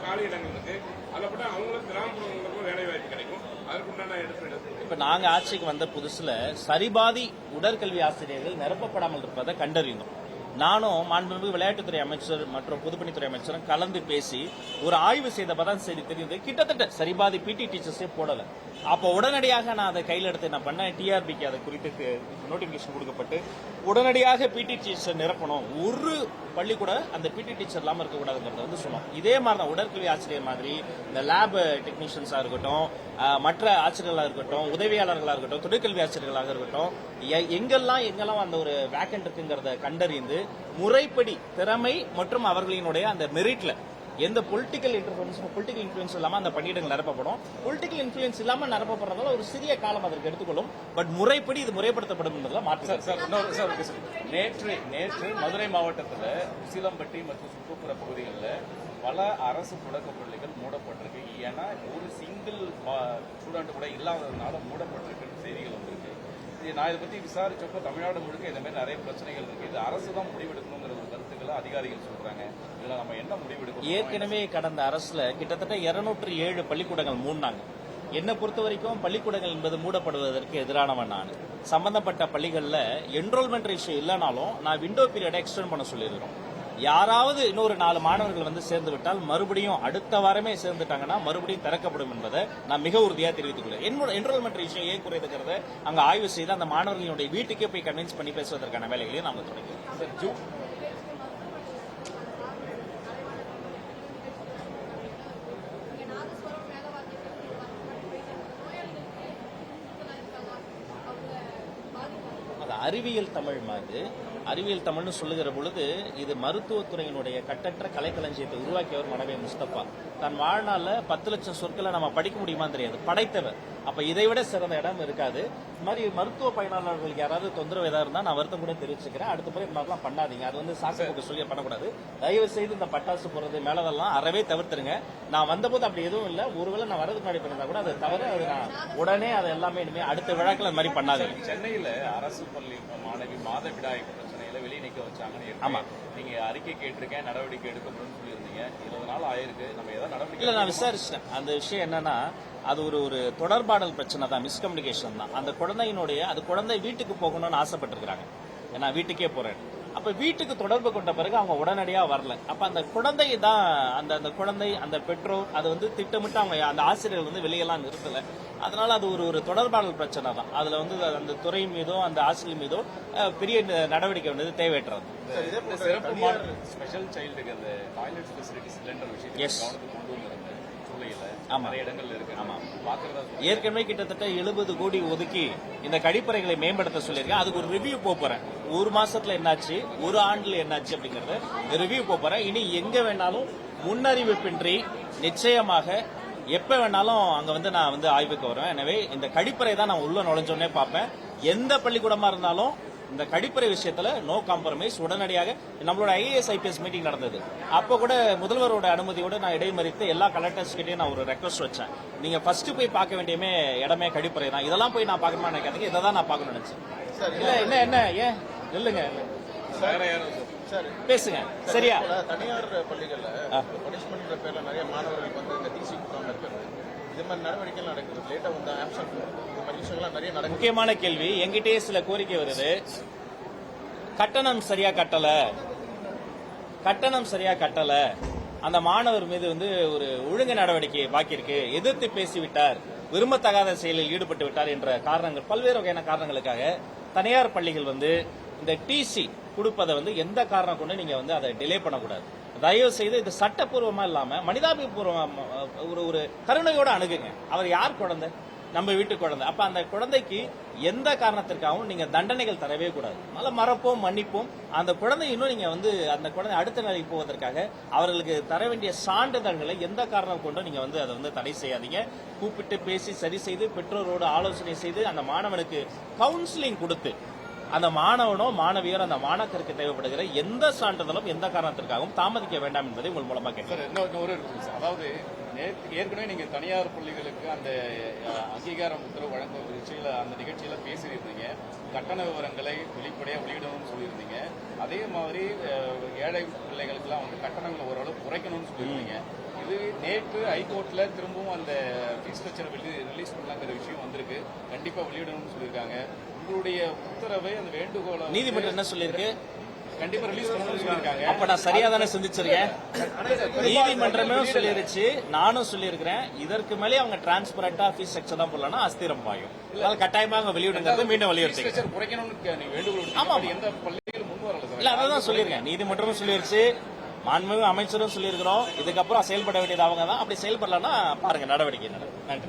காலி இடங்கள் இருக்கு. அதில் அவங்களுக்கு கிராமப்புறங்களுக்கும் வேலை வாய்ப்பு கிடைக்கும். அதற்குண்டான எடுத்து இப்ப நாங்க ஆட்சிக்கு வந்த புதுசுல சரிபாதி உடற்கல்வி ஆசிரியர்கள் நிரப்பப்படாமல் இருப்பதை கண்டறிந்தோம். நானும் மாண்புமிகு விளையாட்டுத்துறை அமைச்சர் மற்றும் பொதுப்பணித்துறை அமைச்சரும் கலந்து பேசி ஒரு ஆய்வு செய்தப்பதான் சரி தெரியுது, கிட்டத்தட்ட சரிபாதி பிடி டீச்சர்ஸே போடல. அப்போ உடனடியாக நான் அதை கையில் எடுத்து என்ன பண்ணேன், டிஆர்பிக்கு அதை குறித்து நோட்டிபிகேஷன் கொடுக்கப்பட்டு உடனடியாக பிடி டீச்சர் நிரப்பணும், ஒரு பள்ளி கூட அந்த பிடி டீச்சர் இல்லாமல் இருக்கக்கூடாதுங்கிறத வந்து சொன்னோம். இதே மாதிரி தான் உடற்கல்வி ஆசிரியர் மாதிரி இந்த லேப் டெக்னீஷியன்ஸா இருக்கட்டும், மற்ற ஆசிரியர்களாக இருக்கட்டும், உதவியாளர்களாக இருக்கட்டும், தொழிற்கல்வி ஆசிரியர்களாக இருக்கட்டும், எங்கெல்லாம் அந்த ஒரு வேக்கன்ட் இருக்குங்கிறத கண்டறிந்து முறைப்படி திறமை மற்றும் அவர்களினுடைய அந்த மெரிட்ல எந்த பொலிட்டிக்கல் இன்ஃபுளுன்ஸ் இல்லாம அந்த பணியிடங்கள் நிரப்பப்படும். பொலிட்டிக்கல் இன்ஃபுளுன்ஸ் இல்லாம நிரப்பப்படுறதால ஒரு சிறிய காலம் அதற்கு எடுத்துக்கொள்ளும். பட் முறைப்படி இது முறைப்படுத்தப்படும் என்பதில் மாற்று. நேற்று மதுரை மாவட்டத்தில் சீலம்பட்டி மற்றும் சுற்றுப்புற பகுதிகளில் பல அரசு தொடக்க பள்ளிகள் மூடப்பட்டிருக்கு. ஏன்னா ஒரு சிங்கிள் ஸ்டூடெண்ட் கூட இல்லாததுனால மூடப்பட்டிருக்குன்னு செய்திகள் வந்திருக்கு. நான் இதை பத்தி விசாரிச்சப்போ தமிழ்நாடு முழுக்க இந்த மாதிரி நிறைய பிரச்சனைகள் இருக்கு. இது அரசு தான் முடிவெடுக்கணுங்கிற ஒரு கருத்துக்களை அதிகாரிகள் சொல்றாங்க. இதுல நம்ம என்ன முடிவெடுக்கணும்? ஏற்கனவே கடந்த அரசுல கிட்டத்தட்ட 207 பள்ளிக்கூடங்கள் மூடினாங்க. என்னை பொறுத்த வரைக்கும் பள்ளிக்கூடங்கள் என்பது மூடப்படுவதற்கு எதிரானவன் நான். சம்பந்தப்பட்ட பள்ளிகளில் என்ரோல்மெண்ட் ரேஷியோ இல்லைனாலும் நான் விண்டோ பீரியடை எக்ஸ்டெண்ட் பண்ண சொல்லியிருக்கிறோம். யாராவது இன்னொரு 4 மாணவர்கள் வந்து சேர்ந்து விட்டால் மறுபடியும் அடுத்த வாரமே சேர்ந்துட்டாங்கன்னா மறுபடியும் திறக்கப்படும் என்பதை நான் மிக உறுதியாக தெரிவித்துக் கொள்கிறேன். என்ரோல்மெண்ட் ரேஷியோ ஏன் குறைதுங்கிறத அங்கே ஆய்வு செய்து அந்த மாணவர்களுடைய வீட்டுக்கே போய் கன்வின்ஸ் பண்ணி பேசுவதற்கான வேலைகளையும் நாங்கள் தொடங்குகிறோம். அறிவியல் தமிழ் மாதிரி அறிவியல் தமிழ்னு சொல்லுகிற பொழுது இது மருத்துவத்துறையினுடைய கட்டற்ற கலைக்களஞ்சியத்தை உருவாக்கியவர் மனைவி முஸ்தபா. தன் வாழ்நாள்ல 10 லட்சம் சொற்களை நம்ம படிக்க முடியுமான்னு தெரியாது, படைத்தவர். அப்ப இதை விட சிறந்த இடம் இருக்காது. இது மாதிரி மருத்துவ பயனாளர்களுக்கு யாராவது தொந்தரவு ஏதாவது இருந்தா நான் வருத்தம் கூட தெரிவிச்சுக்கிறேன். அடுத்த முறை இந்த மாதிரிலாம் பண்ணாதீங்க. அது வந்து சாக்கு சொல்லி பண்ணக்கூடாது. தயவு செய்து இந்த பட்டாசு போறது மேலதெல்லாம் அறவே தவிர்த்துருங்க. நான் வந்தபோது அப்படி எதுவும் இல்லை. ஒருவேளை நான் வரதுக்கு முன்னாடி பண்ணிருந்தா கூட அது தவிர அது நான் உடனே அதை எல்லாமே இனிமே அடுத்த விழாக்கள் அது மாதிரி பண்ணாதீங்க. சென்னையில அரசு பள்ளி மாணவி மாதவிடாய் பிரச்சனையில வெளியே நிக்க வச்சாங்கன்னு. ஆமா, நீங்க அறிக்கை கேட்டிருக்கேன், நடவடிக்கை எடுக்கப்படும் சொல்லியிருந்தீங்க. 20 நாள் ஆயிருக்கு. நம்ம ஏதாவது நடவடிக்கை இல்ல, நான் விசாரிச்சேன். அந்த விஷயம் என்னன்னா அது ஒரு தொடர்பாடல் பிரச்சனை தான், மிஸ்கம்யூனிகேஷன் தான். அந்த குழந்தையினுடைய அது குழந்தை வீட்டுக்கு போகணும்னு ஆசைப்பட்டிருக்கிறாங்க. நான் வீட்டுக்கே போறேன். அப்ப வீட்டுக்கு தொடர்பு கொண்ட பிறகு அவங்க உடனடியா வரல. அப்ப அந்த குழந்தை தான் அந்த குழந்தை அந்த பெற்றோர் அது வந்து திட்டமிட்டு அவங்க அந்த ஆசிரியர் வந்து வெளியெல்லாம் நிறுத்தல. அதனால அது ஒரு தொடர்பாடல் பிரச்சனை தான். அதுல வந்து அந்த துறை மீதோ அந்த ஆசிரியர் மீதோ பெரிய நடவடிக்கை வந்து தேவையற்றது. சிறப்பு ஸ்பெஷல் சைல்டுக்கு அந்த டாய்லெட் ஃபெசிலிட்டி சிலிண்டர் விஷயம் ஏற்கனவே கிட்டத்தட்ட 70 கோடி ஒதுக்கி இந்த கழிப்பறைகளை மேம்படுத்த சொல்லியிருக்கேன். அதுக்கு ஒரு ரிவ்யூ போறேன். ஒரு மாசத்துல என்னாச்சு, ஒரு ஆண்டுல என்னாச்சு அப்படிங்கறத ரிவ்யூ போறேன். இனி எங்க வேணாலும் முன்னறிவிப்பின்றி நிச்சயமாக எப்ப வேணாலும் அங்க வந்து நான் வந்து ஆய்வுக்கு வருவேன். எனவே இந்த கழிப்பறை தான் நான் உள்ள நுழைஞ்சோடனே பார்ப்பேன். எந்த பள்ளிக்கூடமா இருந்தாலும் இந்த கழிப்பறை விஷயத்துல நோ காம்ப்ரமைஸ். உடனடியாக நம்மளோட ஐஏஎஸ் ஐபிஎஸ் மீட்டிங் நடந்தது. அப்போ கூட முதல்வரோட அனுமதியோட நான் இடைமறித்து எல்லா கலெக்டர்ஸ் கிட்டையும் நான் ஒரு ரெக்வஸ்ட் வச்சேன். நீங்க ஃபர்ஸ்ட் போய் பார்க்க வேண்டியமே இடமே கழிப்பறை தான். இதெல்லாம் போய் நான் பார்க்கணுமா நினைக்காதீங்க, இதை தான் நான் பார்க்கணும்னு நினைச்சேன். இல்ல என்ன ஏன் இல்லைங்க பேசுங்க. சரியா? தனியார் பள்ளிகள்ல பனிஷ்மெண்ட் பேர்ல நிறைய மாணவர்களுக்கு வந்து இந்த டிசி கொடுக்காம இருக்கிறது, இது மாதிரி நடவடிக்கைகள் நடக்குது. லேட்டா வந்து ஆப்சன்ட் இந்த மாதிரி விஷயங்கள்லாம் நிறைய நடக்குது. முக்கியமான கேள்வி. எங்கிட்டே சில கோரிக்கை வருது. கட்டணம் சரியா கட்டல, அந்த மாணவர் மீது வந்து ஒரு ஒழுங்கு நடவடிக்கை பாக்கி இருக்கு, எதிர்த்து பேசிவிட்டார், விரும்பத்தகாத செயலில் ஈடுபட்டு விட்டார் என்ற காரணங்கள், பல்வேறு வகையான காரணங்களுக்காக தனியார் பள்ளிகள் வந்து இந்த டிசி கொடுப்பதை வந்து எந்த காரணம் கொண்டு நீங்க வந்து அதை டிலே பண்ணக்கூடாது. தயவு செய்து இது சட்டப்பூர்வமா இல்லாம மனிதாபிபூர்வமா ஒரு கருணையோட அணுகுங்க. அவர் யார் குழந்தை? நம்ம வீட்டு குழந்தை. அப்ப அந்த குழந்தைக்கு எந்த காரணத்திற்காகவும் நீங்க தண்டனைகள் தரவே கூடாது. அதனால மறப்போம், மன்னிப்போம். அந்த குழந்தை இன்னும் நீங்க வந்து அந்த குழந்தை அடுத்த நிலைக்கு போவதற்காக அவர்களுக்கு தர வேண்டிய சான்றிதழ்களை எந்த காரணம் கொண்டும் நீங்க வந்து அதை வந்து தடை செய்யாதீங்க. கூப்பிட்டு பேசி சரி செய்து பெற்றோரோடு ஆலோசனை செய்து அந்த மாணவனுக்கு கவுன்சிலிங் கொடுத்து அந்த மாணவனோ மாணவியோ அந்த மாணாக்கருக்கு தேவைப்படுகிற எந்த சான்றிதழும் எந்த காரணத்திற்காகவும் தாமதிக்க வேண்டாம் என்பதை உங்கள் மூலமா கேட்கிறேன். அதாவது ஏற்கனவே நீங்க தனியார் பள்ளிகளுக்கு அந்த அங்கீகாரம் உத்தரவு வழங்கும் அந்த நிகழ்ச்சியில பேசியிருந்தீங்க. கட்டண விவரங்களை வெளிப்படையாக வெளியிடணும்னு சொல்லியிருந்தீங்க. அதே மாதிரி ஏழை பிள்ளைகளுக்கெல்லாம் வந்து கட்டணங்களை ஓரளவு குறைக்கணும்னு சொல்லியிருந்தீங்க. இது நேற்று ஹைகோர்ட்ல திரும்பவும் அந்த ஃபீஸ் ஸ்ட்ரக்சரை ரிலீஸ் பண்ணலாங்கிற விஷயம் வந்திருக்கு. கண்டிப்பா வெளியிடணும்னு சொல்லியிருக்காங்க. உங்களுடைய உத்தரவை அந்த வேண்டுகோளை நீதிமன்றம் என்ன சொல்லியிருக்கு? கண்டிப்பா ரிலீஸ் பண்ணணும்னு சொல்லியிருக்காங்க. அப்ப நான் சரியா தானே சிந்திச்சிருக்கேன். நீதிமன்றமே சொல்லிருச்சு, நானும் சொல்லியிருக்கிறேன். இதற்கு மேலே அவங்க டிரான்ஸ்பரண்டா ஃபீஸ் ஸ்ட்ரக்சர் தான் போடலன்னா அஸ்திரம் பாயும். அதனால கட்டாயமா அவங்க வெளியிடுங்கிறது மீண்டும் வலியுறுத்தி. ஸ்ட்ரக்சர் குறைக்கணும்னு நீ வேண்டுகோள் விடுத்தீங்க. எந்த பள்ளிகளும் முன் வரல சார். இல்ல அதான் சொல்லியிருக்கேன். நீதிமன்றமும் சொல்லிருச்சு, மாண்புமிகு அமைச்சரும் சொல்லியிருக்கிறோம். இதுக்கப்புறம் செயல்பட வேண்டியது அவங்க தான். அப்படி செயல்படலன்னா பாருங்க நடவடிக்கை. நன்றி.